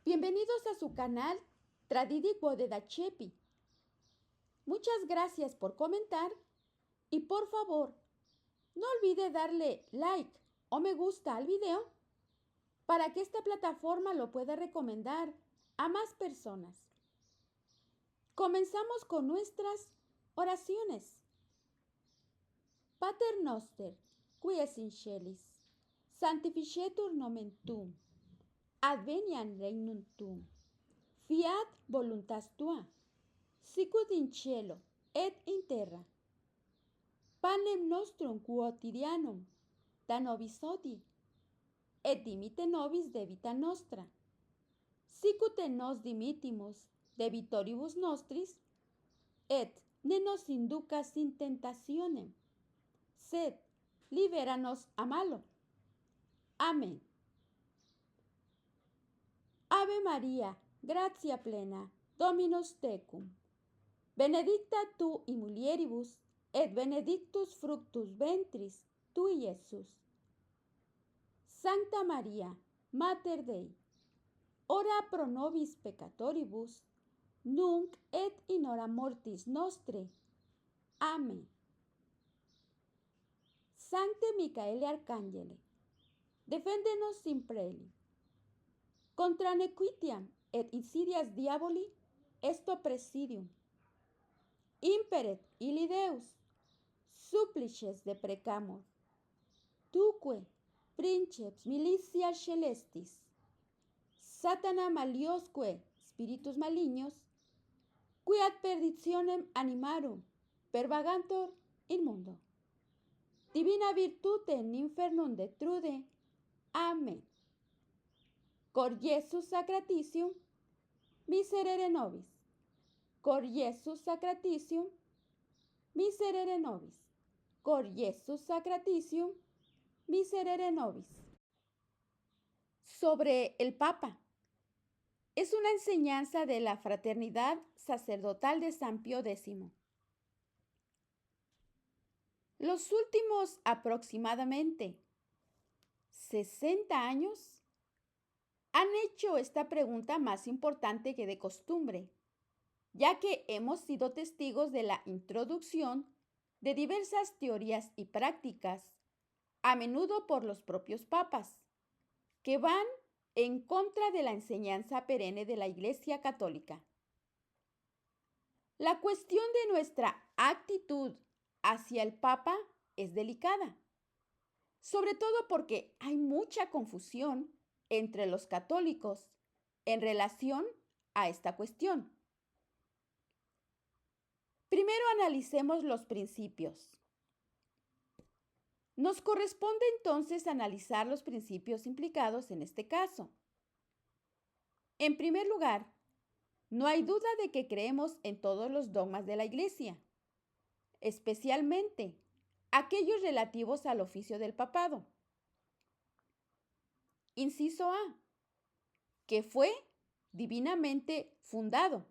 Bienvenidos a su canal Tradidik Bodeda Chepi. Muchas gracias por comentar y por favor, no olvide darle like o me gusta al video para que esta plataforma lo pueda recomendar a más personas. Comenzamos con nuestras oraciones. Pater noster, qui es in celis, sanctificetur nomen tuum, adveniat regnum tuum, fiat voluntas tua, sicut in cielo et in terra. Panem nostrum quotidianum da nobis hodie, et dimitte nobis debita nostra, sicut et nos dimittimus debitoribus nostris, et ne nos inducas in tentationem, sed libera nos a malo. Amén. Ave María, gratia plena, Dominus tecum. Benedicta tu in mulieribus, et benedictus fructus ventris tui, Iesus. Sancta Maria, Mater Dei, ora pro nobis peccatoribus, nunc et in hora mortis nostre. Amén. Sancte Micaele Arcangele, defendenos in preli. Contra nequitiam et insidias diaboli esto presidium. Imperet illi Deus, supplices deprecamur. Tuque, princeps militia celestis, Satana maliosque spiritus malignos, qui ad perditionem animarum pervagantur in mundo. Divina virtute in infernum detrude. Amen. Cor Iesus sacratitium, miserere nobis. Cor Iesus sacratitium, miserere nobis. Cor Iesus sacratitium, miserere nobis. Sobre el Papa. Es una enseñanza de la fraternidad sacerdotal de San Pío X. Los últimos aproximadamente 60 años han hecho esta pregunta más importante que de costumbre, ya que hemos sido testigos de la introducción de diversas teorías y prácticas, a menudo por los propios papas, que van en contra de la enseñanza perenne de la Iglesia Católica. La cuestión de nuestra actitud hacia el Papa es delicada, sobre todo porque hay mucha confusión entre los católicos en relación a esta cuestión. Primero analicemos los principios. Nos corresponde entonces analizar los principios implicados en este caso. En primer lugar, no hay duda de que creemos en todos los dogmas de la Iglesia, especialmente aquellos relativos al oficio del papado. Inciso A, que fue divinamente fundado.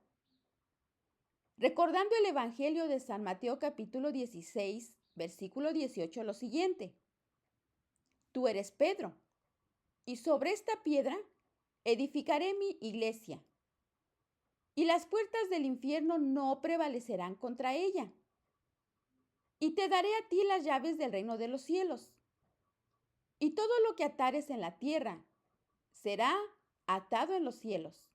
Recordando el Evangelio de San Mateo capítulo 16, versículo 18, lo siguiente: Tú eres Pedro, y sobre esta piedra edificaré mi iglesia, y las puertas del infierno no prevalecerán contra ella. Y te daré a ti las llaves del reino de los cielos. Y todo lo que atares en la tierra será atado en los cielos.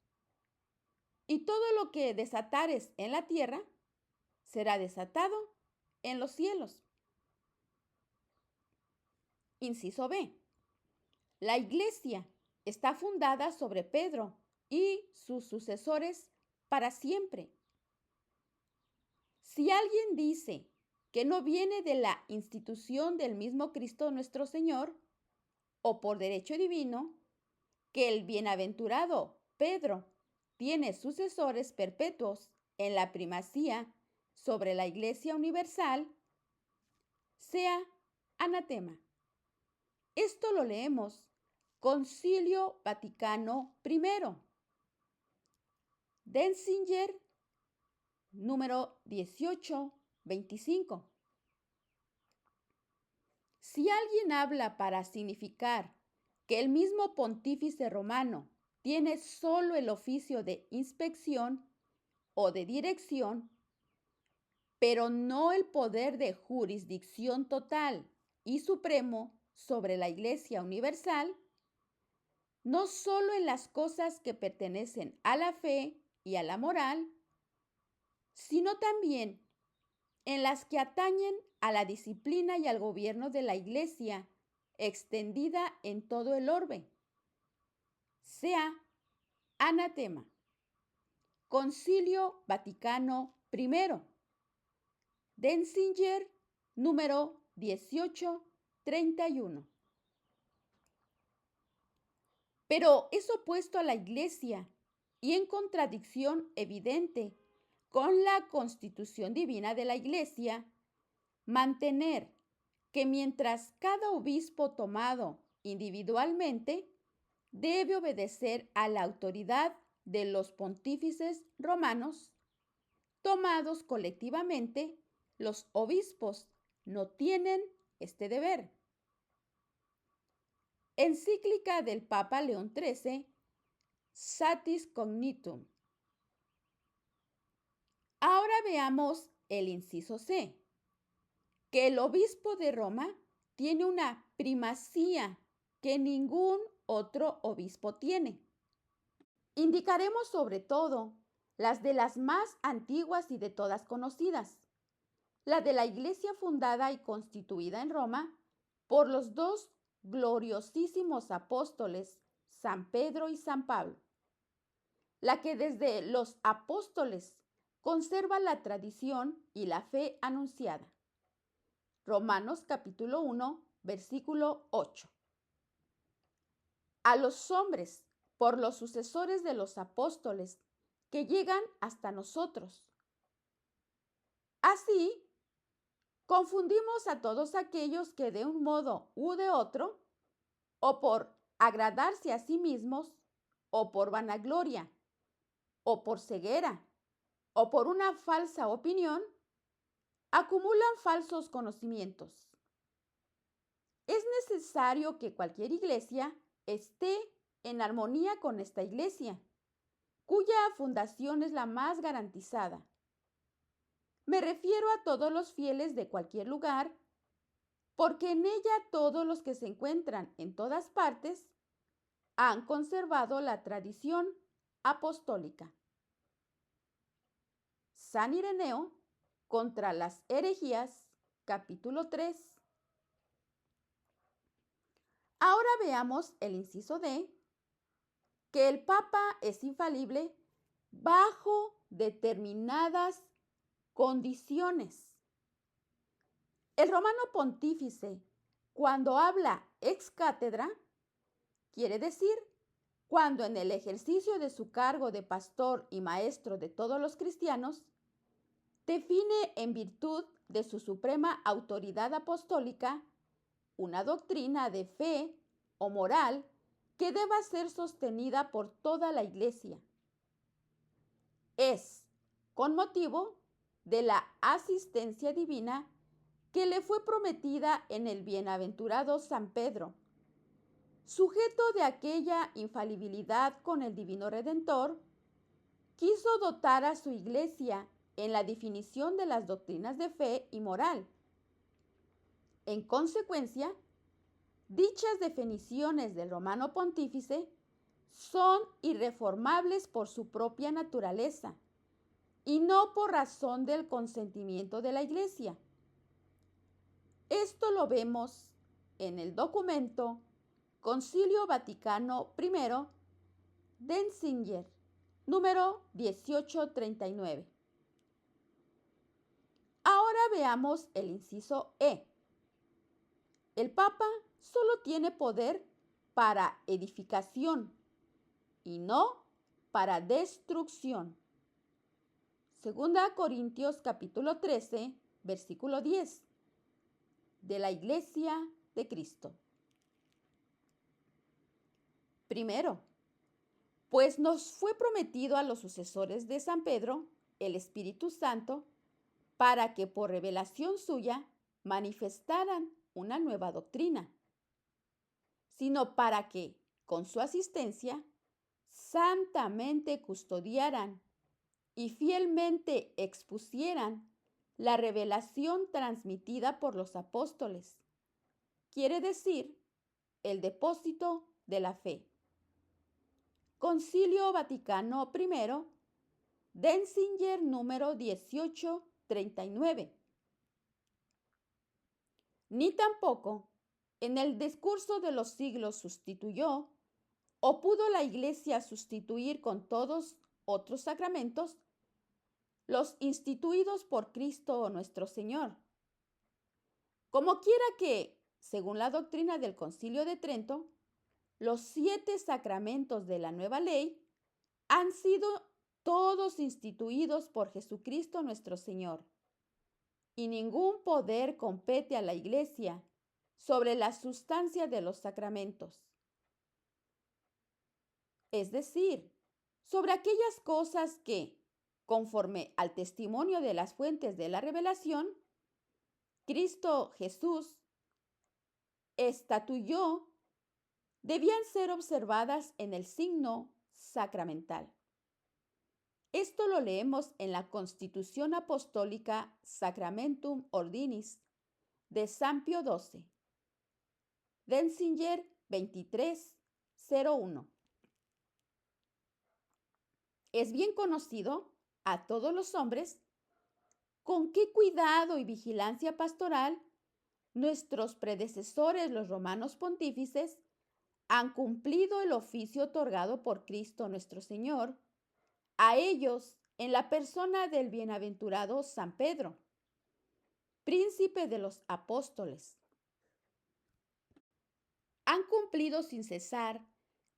Y todo lo que desatares en la tierra será desatado en los cielos. Inciso B. La iglesia está fundada sobre Pedro y sus sucesores para siempre. Si alguien dice que no viene de la institución del mismo Cristo nuestro Señor, o por derecho divino, que el bienaventurado Pedro tiene sucesores perpetuos en la primacía sobre la Iglesia universal, sea anatema. Esto lo leemos Concilio Vaticano I, Denzinger, número 1825. Si alguien habla para significar que el mismo pontífice romano tiene solo el oficio de inspección o de dirección, pero no el poder de jurisdicción total y supremo sobre la Iglesia Universal, no solo en las cosas que pertenecen a la fe y a la moral, sino también en las que atañen a la disciplina y al gobierno de la Iglesia extendida en todo el orbe, sea anatema. Concilio Vaticano I, Denzinger, número 1831. Pero es opuesto a la Iglesia y en contradicción evidente con la constitución divina de la Iglesia, mantener que mientras cada obispo tomado individualmente debe obedecer a la autoridad de los pontífices romanos, tomados colectivamente, los obispos no tienen este deber. Encíclica del Papa León XIII, Satis Cognitum. Ahora veamos el inciso C, que el obispo de Roma tiene una primacía que ningún otro obispo tiene. Indicaremos sobre todo las de las más antiguas y de todas conocidas, la de la Iglesia fundada y constituida en Roma por los dos gloriosísimos apóstoles, San Pedro y San Pablo, la que desde los apóstoles conserva la tradición y la fe anunciada. Romanos capítulo 1, versículo 8. A los hombres, por los sucesores de los apóstoles, que llegan hasta nosotros. Así, confundimos a todos aquellos que de un modo u de otro, o por agradarse a sí mismos, o por vanagloria, o por ceguera, o por una falsa opinión, acumulan falsos conocimientos. Es necesario que cualquier iglesia esté en armonía con esta iglesia, cuya fundación es la más garantizada. Me refiero a todos los fieles de cualquier lugar, porque en ella todos los que se encuentran en todas partes han conservado la tradición apostólica. San Ireneo contra las herejías, capítulo 3. Ahora veamos el inciso D, que el Papa es infalible bajo determinadas condiciones. El romano pontífice, cuando habla ex cátedra, quiere decir cuando en el ejercicio de su cargo de pastor y maestro de todos los cristianos, define en virtud de su suprema autoridad apostólica una doctrina de fe o moral que deba ser sostenida por toda la Iglesia. Es con motivo de la asistencia divina que le fue prometida en el bienaventurado San Pedro, sujeto de aquella infalibilidad con el Divino Redentor, quiso dotar a su Iglesia en la definición de las doctrinas de fe y moral. En consecuencia, dichas definiciones del romano pontífice son irreformables por su propia naturaleza y no por razón del consentimiento de la Iglesia. Esto lo vemos en el documento Concilio Vaticano I, Denzinger, número 1839. Ahora veamos el inciso E. El Papa solo tiene poder para edificación y no para destrucción. Segunda Corintios capítulo 13, versículo 10. De la Iglesia de Cristo. Primero, pues nos fue prometido a los sucesores de San Pedro el Espíritu Santo para que por revelación suya manifestaran una nueva doctrina, sino para que, con su asistencia, santamente custodiaran y fielmente expusieran la revelación transmitida por los apóstoles, quiere decir, el depósito de la fe. Concilio Vaticano I, Denzinger número 1839. Ni tampoco en el discurso de los siglos sustituyó o pudo la Iglesia sustituir con todos otros sacramentos los instituidos por Cristo nuestro Señor. Como quiera que, según la doctrina del Concilio de Trento, los 7 sacramentos de la nueva ley han sido todos instituidos por Jesucristo nuestro Señor, y ningún poder compete a la Iglesia sobre la sustancia de los sacramentos. Es decir, sobre aquellas cosas que, conforme al testimonio de las fuentes de la revelación, Cristo Jesús estatuyó, debían ser observadas en el signo sacramental. Esto lo leemos en la Constitución Apostólica Sacramentum Ordinis de San Pío XII, Denzinger 2301. Es bien conocido a todos los hombres con qué cuidado y vigilancia pastoral nuestros predecesores, los romanos pontífices, han cumplido el oficio otorgado por Cristo nuestro Señor a ellos en la persona del bienaventurado San Pedro, príncipe de los apóstoles. Han cumplido sin cesar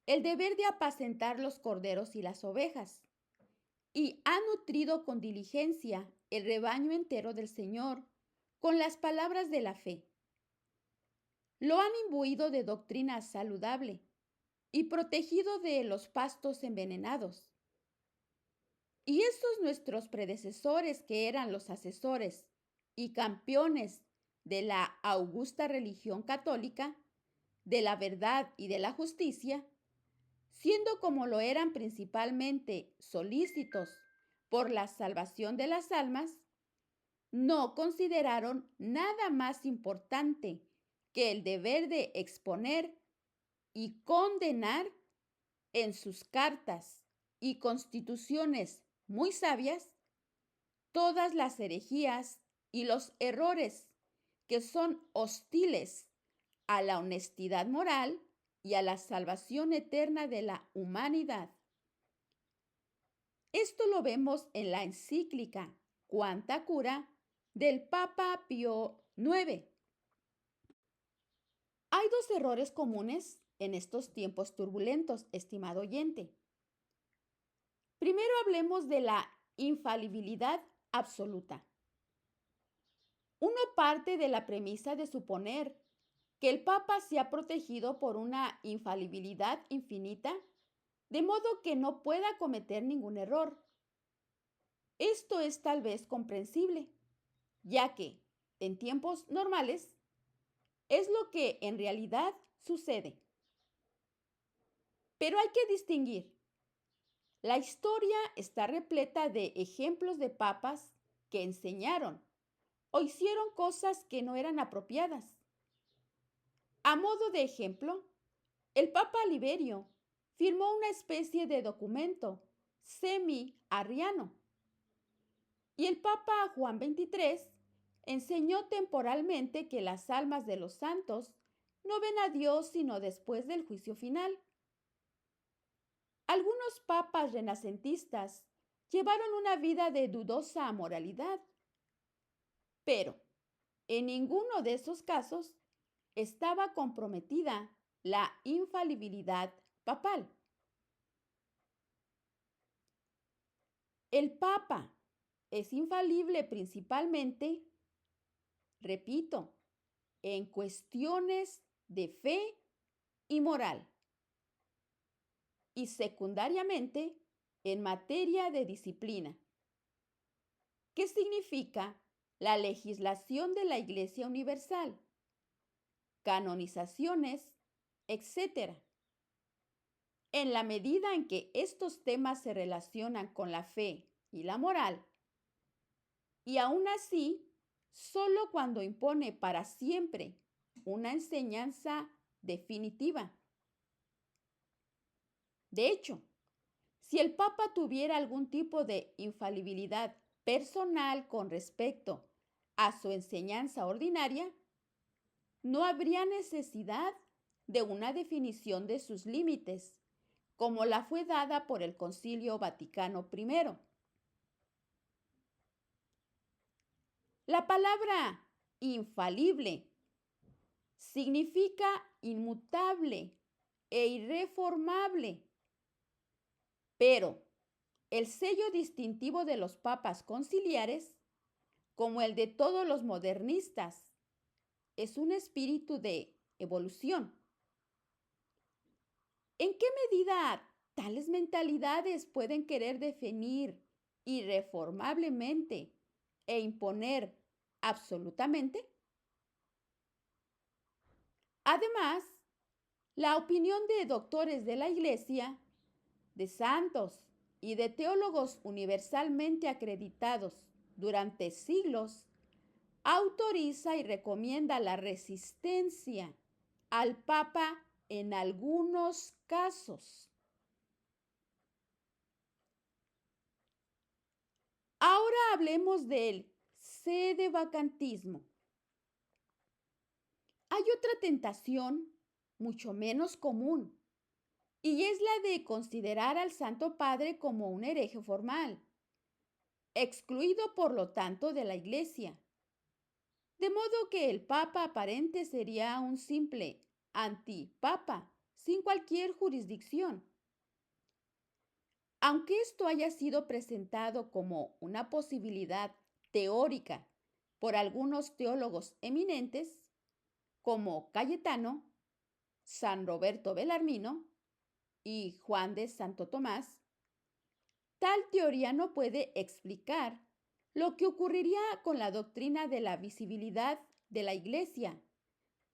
el deber de apacentar los corderos y las ovejas, y han nutrido con diligencia el rebaño entero del Señor con las palabras de la fe. Lo han imbuido de doctrina saludable y protegido de los pastos envenenados. Y estos nuestros predecesores, que eran los asesores y campeones de la augusta religión católica, de la verdad y de la justicia, siendo como lo eran principalmente solícitos por la salvación de las almas, no consideraron nada más importante que el deber de exponer y condenar en sus cartas y constituciones muy sabias todas las herejías y los errores que son hostiles a la honestidad moral y a la salvación eterna de la humanidad. Esto lo vemos en la encíclica Quanta Cura del Papa Pío IX. Hay 2 errores comunes en estos tiempos turbulentos, estimado oyente. Primero hablemos de la infalibilidad absoluta. Uno parte de la premisa de suponer que el Papa se ha protegido por una infalibilidad infinita, de modo que no pueda cometer ningún error. Esto es tal vez comprensible, ya que, en tiempos normales, es lo que en realidad sucede. Pero hay que distinguir. La historia está repleta de ejemplos de papas que enseñaron o hicieron cosas que no eran apropiadas. A modo de ejemplo, el Papa Liberio firmó una especie de documento semi-arriano y el Papa Juan XXIII enseñó temporalmente que las almas de los santos no ven a Dios sino después del juicio final. Algunos papas renacentistas llevaron una vida de dudosa moralidad, pero en ninguno de esos casos estaba comprometida la infalibilidad papal. El Papa es infalible principalmente, repito, en cuestiones de fe y moral, y secundariamente en materia de disciplina. ¿Qué significa la legislación de la Iglesia Universal? Canonizaciones, etc. En la medida en que estos temas se relacionan con la fe y la moral, y aún así, solo cuando impone para siempre una enseñanza definitiva. De hecho, si el Papa tuviera algún tipo de infalibilidad personal con respecto a su enseñanza ordinaria, no habría necesidad de una definición de sus límites, como la fue dada por el Concilio Vaticano I. La palabra infalible significa inmutable e irreformable, pero el sello distintivo de los papas conciliares, como el de todos los modernistas, es un espíritu de evolución. ¿En qué medida tales mentalidades pueden querer definir irreformablemente e imponer absolutamente? Además, la opinión de doctores de la Iglesia, de santos y de teólogos universalmente acreditados durante siglos autoriza y recomienda la resistencia al Papa en algunos casos. Ahora hablemos del sedevacantismo. Hay otra tentación mucho menos común, y es la de considerar al Santo Padre como un hereje formal, excluido por lo tanto de la Iglesia. De modo que el Papa aparente sería un simple antipapa, sin cualquier jurisdicción. Aunque esto haya sido presentado como una posibilidad teórica por algunos teólogos eminentes, como Cayetano, San Roberto Belarmino y Juan de Santo Tomás, tal teoría no puede explicar lo que ocurriría con la doctrina de la visibilidad de la Iglesia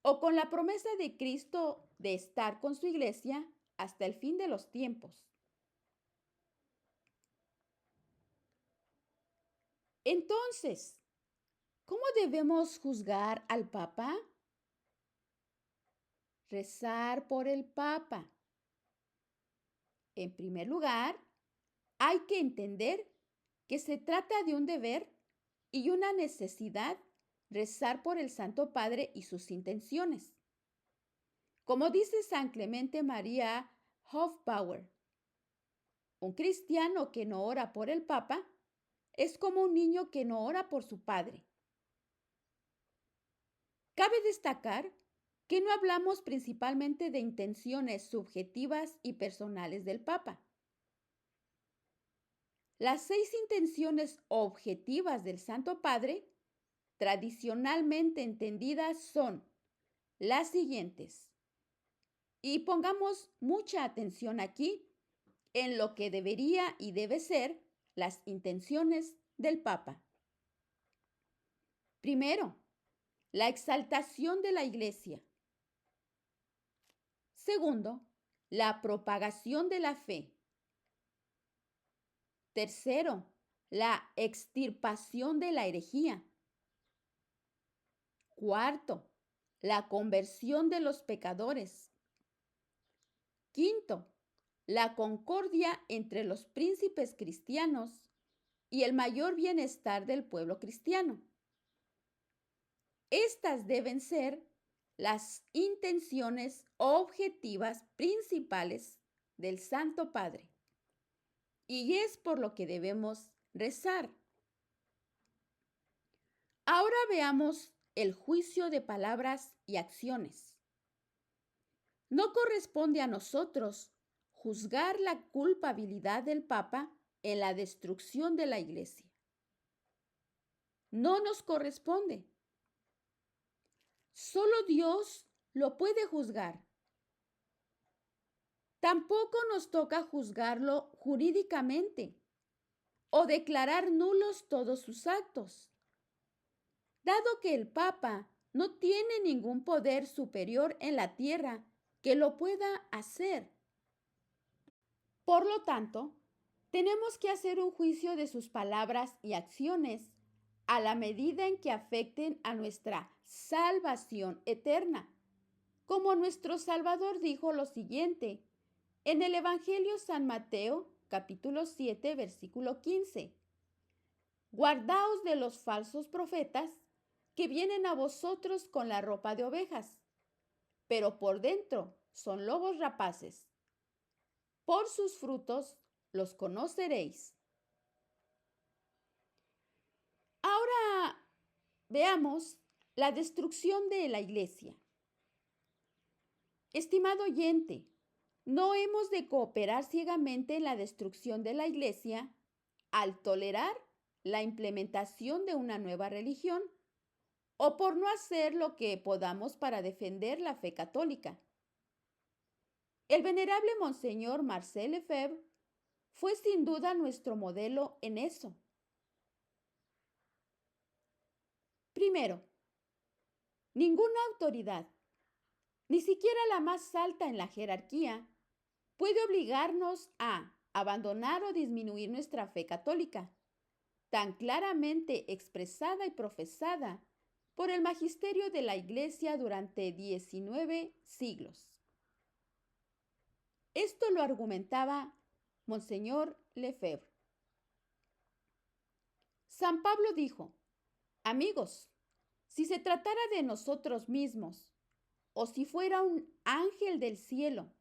o con la promesa de Cristo de estar con su Iglesia hasta el fin de los tiempos. Entonces, ¿cómo debemos juzgar al Papa? Rezar por el Papa. En primer lugar, hay que entender que se trata de un deber y una necesidad rezar por el Santo Padre y sus intenciones. Como dice San Clemente María Hofbauer, un cristiano que no ora por el Papa es como un niño que no ora por su padre. Cabe destacar que no hablamos principalmente de intenciones subjetivas y personales del Papa. Las 6 intenciones objetivas del Santo Padre, tradicionalmente entendidas, son las siguientes. Y pongamos mucha atención aquí en lo que debería y debe ser las intenciones del Papa. Primero, la exaltación de la Iglesia. Segundo, la propagación de la fe. Tercero, la extirpación de la herejía. Cuarto, la conversión de los pecadores. Quinto, la concordia entre los príncipes cristianos y el mayor bienestar del pueblo cristiano. Estas deben ser las intenciones objetivas principales del Santo Padre. Y es por lo que debemos rezar. Ahora veamos el juicio de palabras y acciones. No corresponde a nosotros juzgar la culpabilidad del Papa en la destrucción de la Iglesia. No nos corresponde. Solo Dios lo puede juzgar. Tampoco nos toca juzgarlo jurídicamente o declarar nulos todos sus actos, dado que el Papa no tiene ningún poder superior en la tierra que lo pueda hacer. Por lo tanto, tenemos que hacer un juicio de sus palabras y acciones a la medida en que afecten a nuestra salvación eterna. Como nuestro Salvador dijo lo siguiente en el Evangelio San Mateo, capítulo 7, versículo 15. Guardaos de los falsos profetas que vienen a vosotros con la ropa de ovejas, pero por dentro son lobos rapaces. Por sus frutos los conoceréis. Ahora veamos la destrucción de la iglesia. Estimado oyente, no hemos de cooperar ciegamente en la destrucción de la iglesia al tolerar la implementación de una nueva religión o por no hacer lo que podamos para defender la fe católica. El venerable Monseñor Marcel Lefebvre fue sin duda nuestro modelo en eso. Primero, ninguna autoridad, ni siquiera la más alta en la jerarquía, puede obligarnos a abandonar o disminuir nuestra fe católica, tan claramente expresada y profesada por el magisterio de la Iglesia durante 19 siglos. Esto lo argumentaba Monseñor Lefebvre. San Pablo dijo: amigos, si se tratara de nosotros mismos, o si fuera un ángel del cielo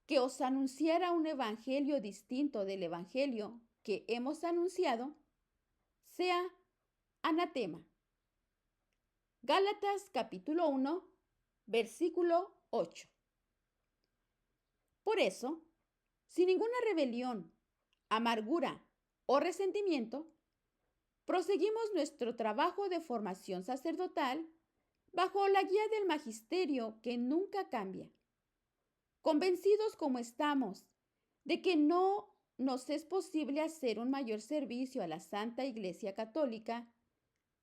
que os anunciara un evangelio distinto del evangelio que hemos anunciado, sea anatema. Gálatas capítulo 1, versículo 8. Por eso, sin ninguna rebelión, amargura o resentimiento, proseguimos nuestro trabajo de formación sacerdotal bajo la guía del magisterio que nunca cambia, convencidos como estamos de que no nos es posible hacer un mayor servicio a la Santa Iglesia Católica,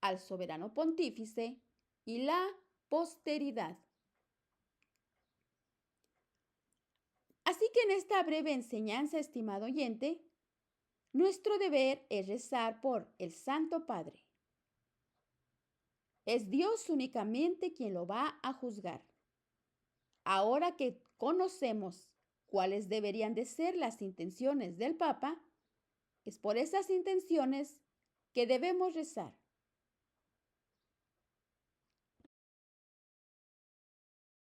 al soberano pontífice y la posteridad. Así que en esta breve enseñanza, estimado oyente, nuestro deber es rezar por el Santo Padre. Es Dios únicamente quien lo va a juzgar. Ahora que conocemos cuáles deberían de ser las intenciones del Papa, es por esas intenciones que debemos rezar.